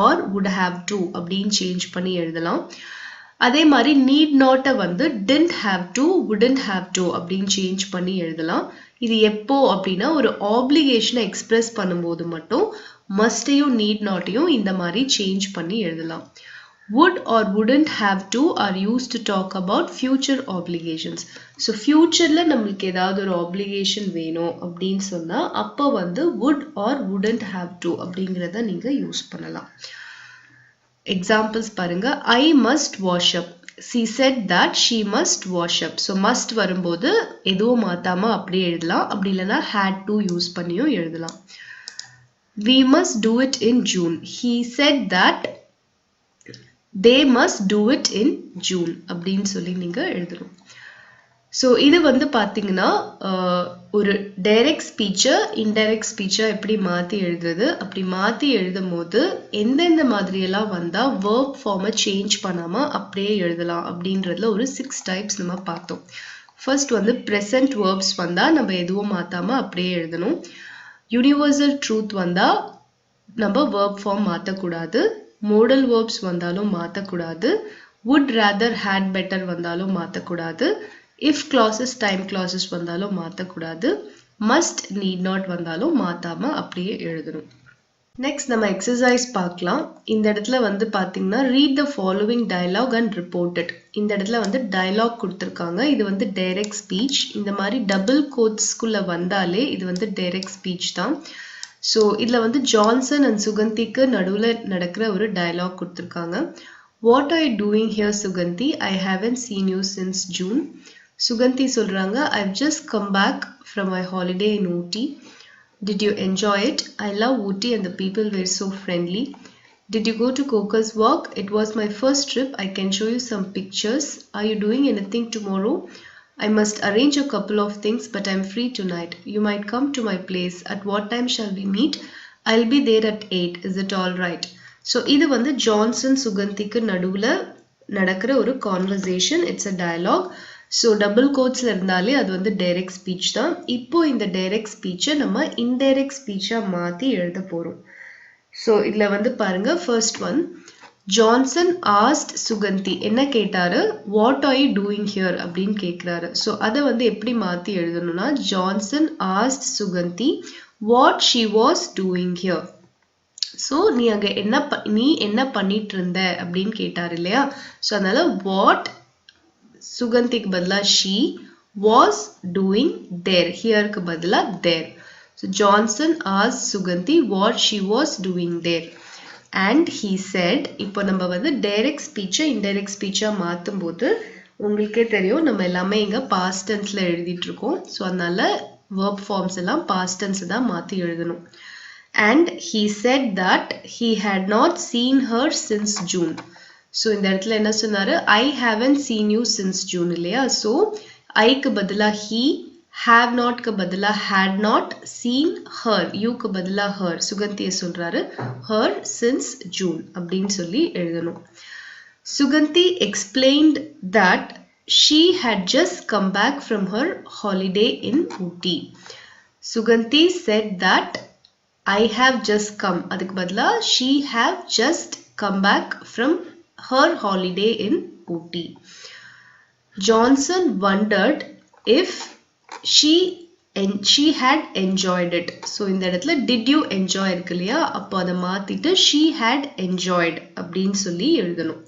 or would have to அப்படின்னு சேஞ்ச் பண்ணி எழுதலாம். அதே மாதிரி need not வந்து didn't have to, wouldn't have to அப்படின்னு சேஞ்ச் பண்ணி எழுதலாம். இது எப்போ அப்படின்னா ஒரு ஆப்ளிகேஷனை எக்ஸ்பிரஸ் பண்ணும்போது மட்டும் மஸ்டையும் நீட் நாட்டையும் இந்த மாதிரி சேஞ்ச் பண்ணி எழுதலாம். would or wouldn't have to are used to talk about future obligations. So futureல நம்மளுக்கு ஏதாவது ஒரு obligation வேணும் அப்படின்னு சொன்னா அப்ப வந்து would or wouldn't have to அப்படிங்கறத நீங்க யூஸ் பண்ணலாம். எக்ஸாம்பிள்ஸ் பாருங்க. I must wash up. She said that she must wash up. So must வரும்போது எதுவும் மாத்தாம அப்படியே எழுதலாம். அப்படி இல்லைன்னா had to யூஸ் பண்ணியும் எழுதலாம். We must do it in June. He said that they must do it in June அப்படின்னு சொல்லி நீங்க எழுதணும். ஸோ இது வந்து பார்த்தீங்கன்னா ஒரு டைரக்ட் ஸ்பீச்சை இன்டைரக்ட் ஸ்பீச்சை எப்படி மாற்றி எழுதுறது, அப்படி மாற்றி எழுதும் போது எந்தெந்த மாதிரியெல்லாம் வந்தால் வேர்ப் ஃபார்மை சேஞ்ச் பண்ணாமல் அப்படியே எழுதலாம் அப்படின்றதுல ஒரு 6 டைப்ஸ் நம்ம பார்த்தோம். ஃபர்ஸ்ட் வந்து ப்ரெசன்ட் வேர்ப்ஸ் வந்தால் நம்ம எதுவும் மாற்றாமல் அப்படியே எழுதணும். யூனிவர்சல் ட்ரூத் வந்தால் நம்ம வேர்ப் ஃபார்ம் மாற்றக்கூடாது. மோடல் வேர்ப்ஸ் வந்தாலும் மாற்றக்கூடாது. would rather had better வந்தாலும் மாற்றக்கூடாது. if clauses time clauses வந்தாலும் மாற்றக்கூடாது. must need not வந்தாலும் மாற்றாம அப்படியே எழுதணும். நெக்ஸ்ட் நம்ம எக்ஸசைஸ் பார்க்கலாம். இந்த இடத்துல வந்து பார்த்தீங்கன்னா read the following dialogue and report it. இந்த இடத்துல வந்து டயலாக் கொடுத்துருக்காங்க. இது வந்து டைரக்ட் ஸ்பீச். இந்த மாதிரி டபுள் கோட்ஸ்குள்ள வந்தாலே இது வந்து டைரக்ட் ஸ்பீச் தான். ஸோ இதில் வந்து ஜான்சன் அண்ட் சுகந்திக்கு நடுவில் நடக்கிற ஒரு டயலாக் கொடுத்துருக்காங்க. What are you doing here Suganthi? I haven't seen you since June. Suganthi சொல்கிறாங்க, I've just come back from my holiday in Ooty. Did you enjoy it? I love Ooty and the people were so friendly. Did you go to Coaker's walk? It was my first trip. I can show you some pictures. Are you doing anything tomorrow? I must arrange a couple of things, but I'm free tonight. You might come to my place. At what time shall we meet? I'll be there at 8. Is it all right? So இது வந்து ஜான்சன் சுகந்திக்கு நடுவுல நடக்கிற ஒரு conversation. It's a dialogue. So double கோட்ஸ்ல இருந்தாலே அது வந்து டைரக்ட் ஸ்பீச் தான். இப்போ இந்த டைரக்ட் ஸ்பீச்சை நம்ம இன்டைரக்ட் ஸ்பீச்சா மாத்தி எழுத போறோம். ஸோ இதுல வந்து பாருங்க, first one, Johnson asked Suganthi. என்ன கேட்டாரு? What are you doing here அப்படின்னு கேட்கிறாரு. ஸோ அதை வந்து எப்படி மாத்தி எழுதணும்னா Johnson asked Suganthi what she was doing here. So நீ அங்கே என்ன பண்ணிட்டு இருந்த அப்படின்னு கேட்டாரு இல்லையா? ஸோ அதனால வாட் சுகந்திக்கு பதிலா ஷி, வாஸ் டூயிங் தேர், ஹியருக்கு பதிலா there. So Johnson asked Suganthi what she was doing there. And he said, இப்போ நம்ம வந்து டைரக்ட் ஸ்பீச்சை இன்டைரக்ட் ஸ்பீச்சா மாற்றும் போது உங்களுக்கே தெரியும் நம்ம எல்லாமே இங்க பாஸ்ட் டென்ஸ்ல எழுதிட்டு இருக்கோம். ஸோ அதனால verb forms எல்லாம் past tense தான் மாத்தி எழுதணும். And he said that he had not seen her since June. So இந்த இடத்துல என்ன சொன்னாரு? I haven't seen you since June இல்லையா? So Iக்கு பதிலா he, have not க்கு பதிலா had not, seen her, you க்கு பதிலா her, சுகந்தியை சொல்றாரு her since June அப்படின்னு சொல்லி எழுதணும். Suganti explained that she had just come back from her holiday in Ooty. Suganti said that I have just come, அதுக்கு பதிலா she have just come back from her holiday in Ooty. Johnson wondered if she had enjoyed it. So இந்த இடத்துல did you enjoy இருக்கு இல்லையா? அப்போ அதை மாத்திட்டு she had enjoyed அப்படின்னு சொல்லி எழுதணும்.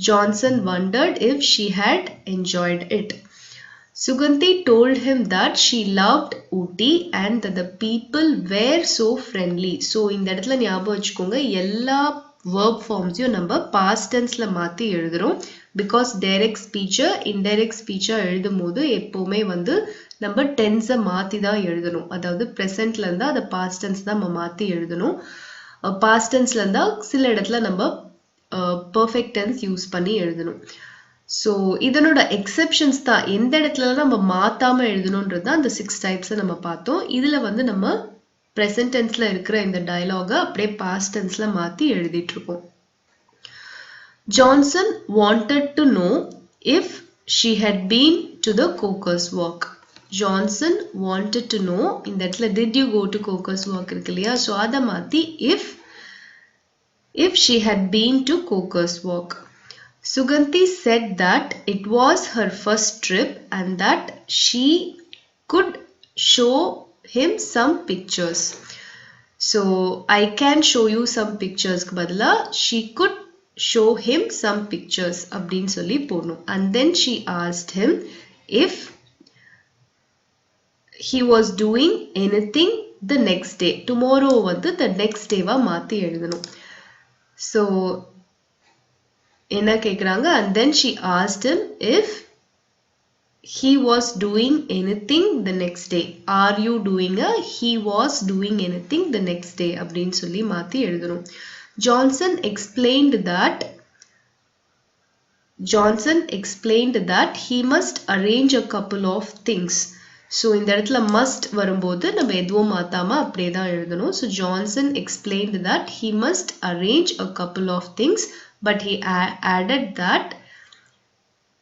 Johnson wondered if she had enjoyed it. Suganti told him that she loved Ooty and that the people were so friendly. So இந்த இடத்துல ஞாபகம் வச்சுக்கோங்க, எல்லா verb forms-யும் நம்ம past tense-ல மாத்தி எழுதுறோம். Because direct speech, indirect speech எழுதும் போது எப்பவுமே வந்து நம்ம tense மாத்தி தான் எழுதணும். அதாவது presentல இருந்தா அதை past tense தான் நம்ம மாத்தி எழுதணும். past tenseல இருந்தா சில இடத்துல நம்ம perfect tense யூஸ் பண்ணி எழுதணும். ஸோ இதனோட எக்ஸெப்ஷன்ஸ் தான், எந்த இடத்துல நம்ம மாத்தாம எழுதணும்ன்றது தான் அந்த 6 டைப்ஸை நம்ம பார்த்தோம். இதுல வந்து நம்ம present tenseல இருக்கிற இந்த டயலாக அப்படியே past tenseல மாத்தி எழுதிட்டு இருக்கோம். Johnson wanted to know if she had been to the Coker's walk. Johnson wanted to know, இந்த இடத்துல did you go to Coker's walk இருக்கு இல்லையா? ஸோ அதை மாத்தி if she had been to Coker's walk. Suganti said that it was her first trip and that she show him some pictures. So I can show you some pictures க்கு பதிலா she could show him some pictures அப்படினு சொல்லி போடணும். And then she asked him if he was doing anything the next day. Tomorrow வந்து the next day வா மாத்தி எழுதணும். So என்ன கேக்குறாங்க, and then she asked him if he was doing anything the next day. Are you doing a he was doing anything the next day அப்படினு சொல்லி மாத்தி எழுதணும். Johnson explained that he must arrange a couple of things. So இந்த இடத்துல must வரும்போது நம்ம எதுவும் மாத்தாம அப்படியே தான் எழுதணும். So Johnson explained that he must arrange a couple of things, but he added that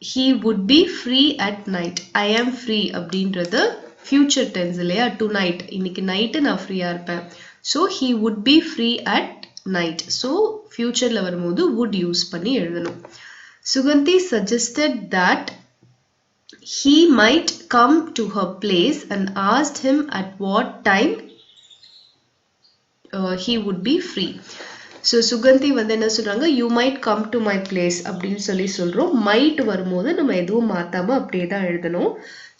he would be free at night. I am free அப்படின்றது future tense இல்லையா, tonight, இன்னைக்கு நைட்டு நான் ஃப்ரீயா இருப்பேன். So he would be free at night. So futureல வரும்போது would யூஸ் பண்ணி எழுதணும். Suganti suggested that he might come to her place and asked him at what time he would be free. So Suganti வந்து என்ன சொல்றாங்க, you might come to my place அப்படின்னு சொல்லி சொல்றோம். might வரும்போது நம்ம எதுவும் மாத்தாம அப்படியே தான் எழுதணும்.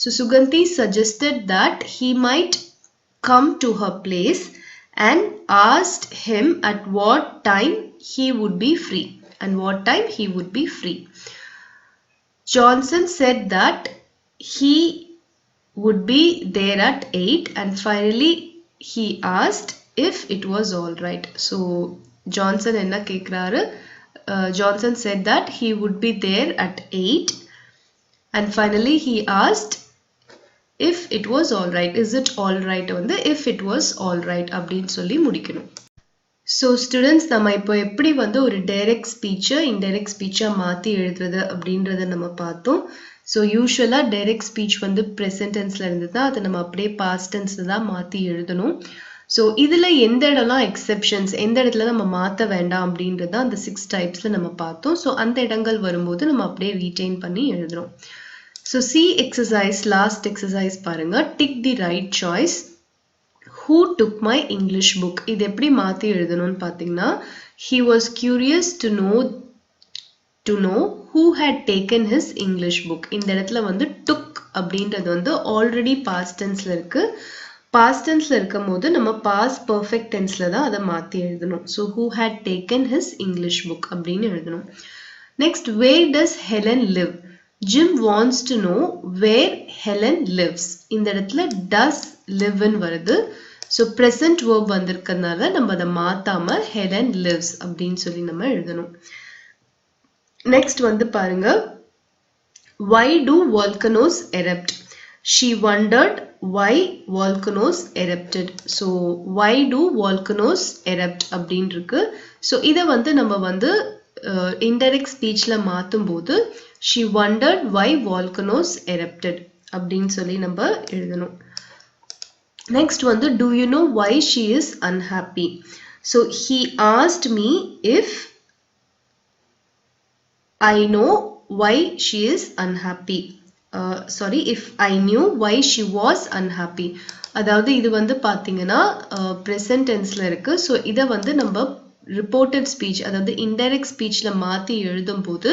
So Suganti suggested that he might come to her place and asked him at what time he would be free. Johnson said that he would be there at 8 and finally he asked if it was all right. So Johnson என்ன கேக்குறாரு, Johnson said that he would be there at 8 and finally he asked if it was all right. Is it all right வந்து if it was all right அப்படின்னு சொல்லி முடிக்கணும். So students, நம்ம இப்போ எப்படி வந்து ஒரு டைரக்ட் ஸ்பீச்சை இன்டைரக்ட் ஸ்பீச்சா மாத்தி எழுதுறது அப்படின்றத நம்ம பார்த்தோம். ஸோ யூஸ்வலா டைரக்ட் ஸ்பீச் வந்து ப்ரெசன்ட் டென்ஸ்ல இருந்து தான் அதை நம்ம அப்படியே பாஸ்ட் டென்ஸ்ல தான் மாத்தி எழுதணும். ஸோ இதுல எந்த இடம்லாம் எக்ஸெப்ஷன்ஸ், எந்த இடத்துல நம்ம மாத்த வேண்டாம் அப்படின்றத அந்த 6 டைப்ஸ்ல நம்ம பார்த்தோம். ஸோ அந்த இடங்கள் வரும்போது நம்ம அப்படியே ரீடைன் பண்ணி எழுதுறோம். So C exercise, last exercise பாருங்க. Tick the right choice. Who took my English book? இது எப்படி மாத்தி எழுதணும்னு பாத்தீங்கன்னா, he was curious to know who had taken his English book. இந்த இடத்துல வந்து took அப்படின்றது வந்து ஆல்ரெடி past tenseல இருக்கு. past tenseல இருக்கும்போது நம்ம past perfect tenseல தான் அதை மாத்தி எழுதணும். So who had taken his English book அப்படின்னு எழுதணும். Next, where does Helen live? Jim wants to know where Helen lives. இந்த இடத்துல does live ன்னு வருது. So present verb வந்திருக்கனால நம்ம அதை மாத்தாம Helen lives அப்படின்னு சொல்லி நம்ம எழுதணும். Next வந்து பாருங்க, why do volcanoes erupt? She wondered why volcanoes erupted. So why do volcanoes erupt அப்படின்னு இருக்கு. So இதை வந்து நம்ம வந்து indirect speechல மாத்தும் போது she wondered why volcanoes erupted அப்படின்னு சொல்லி நம்ம எழுதணும். Next வந்து, do you know why she is unhappy? So he asked me if I know why she is unhappy. If I knew why she was unhappy. அதாவது இது வந்து பாத்தீங்கன்னா present tenseல இருக்கு. So இதை வந்து நம்ம reported speech, அதாவது indirect speechல மாத்தி எழுதும் போது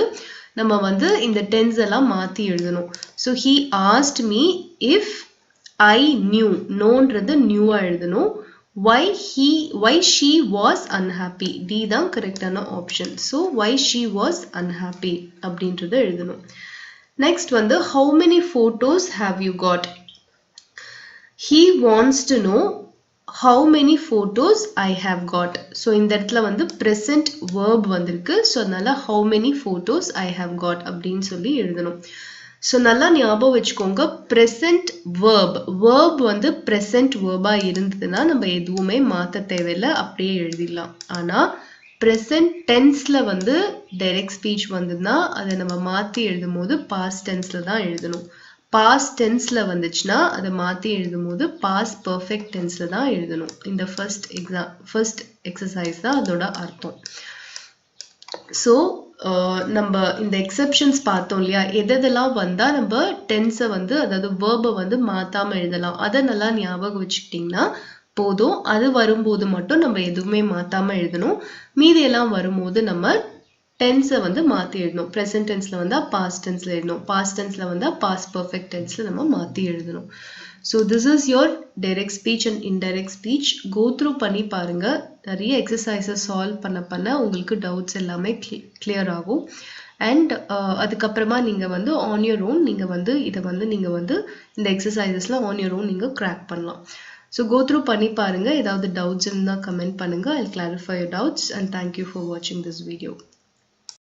நம்ம வந்து இந்த tense எல்லாம் மாத்தி எழுதணும். So he asked me if I knew, knownறது new எழுதணும். Why she was unhappy. D தான் கரெக்டான option. So why she was unhappy அப்படின்றது எழுதணும். Next வந்து, how many photos have you got? He wants to know how many photos I have got. So இந்த இடத்துல வந்து present verb வந்திருக்கு. So அதனால how many photos I have got அப்படின்னு சொல்லி எழுதணும். So நல்லா ஞாபகம் வச்சுக்கோங்க, present verb வந்து present verb இருந்ததுன்னா நம்ம எதுவுமே மாத்த தேவையில்லை, அப்படியே எழுதிடலாம். ஆனா present tenseல வந்து direct speech வந்ததுன்னா அதை நம்ம மாத்தி எழுதும் போது past tenseல தான் எழுதணும். past tenseல வந்துச்சுன்னா அதை மாத்தி எழுதும் போது past perfect tenseல தான் எழுதணும். இந்த first exercise தான் அதோட அர்த்தம். So நம்ம இந்த எக்ஸெப்ஷன்ஸ் பார்த்தோம் இல்லையா, எதெல்லாம் வந்தா நம்ம டென்ஸை வந்து அதாவது வேர்பை வந்து மாத்தாம எழுதலாம், அதை நல்லா ஞாபகம் வச்சுக்கிட்டிங்கன்னா போதும். அது வரும்போது மட்டும் நம்ம எதுவுமே மாத்தாம எழுதணும். மீதி எல்லாம் வரும்போது நம்ம டென்ஸை வந்து மாற்றி எழுதணும். ப்ரெசன்ட் டென்ஸில் வந்தால் பாஸ்ட் டென்ஸில் எழுதணும், பாஸ்ட் டென்ஸில் வந்தால் பாஸ்ட் பர்ஃபெக்ட் டென்ஸில் நம்ம மாற்றி எழுதணும். So this is your direct speech and indirect speech. Go through பண்ணி பாருங்க. நிறைய எக்ஸசைஸை சால்வ் பண்ண உங்களுக்கு டவுட்ஸ் எல்லாமே கிளியர் ஆகும். அண்ட் அதுக்கப்புறமா நீங்கள் வந்து ஆன் யோர் ஓன் நீங்கள் வந்து இதை வந்து நீங்கள் வந்து இந்த எக்ஸசைசஸில் ஆன் யோர் ஓன் நீங்கள் கிராக் பண்ணலாம். ஸோ கோ த்ரூ பண்ணி பாருங்க. ஏதாவது டவுட்ஸ் இருந்தால் கமெண்ட் பண்ணுங்க. I'll clarify your doubts and thank you for watching this video.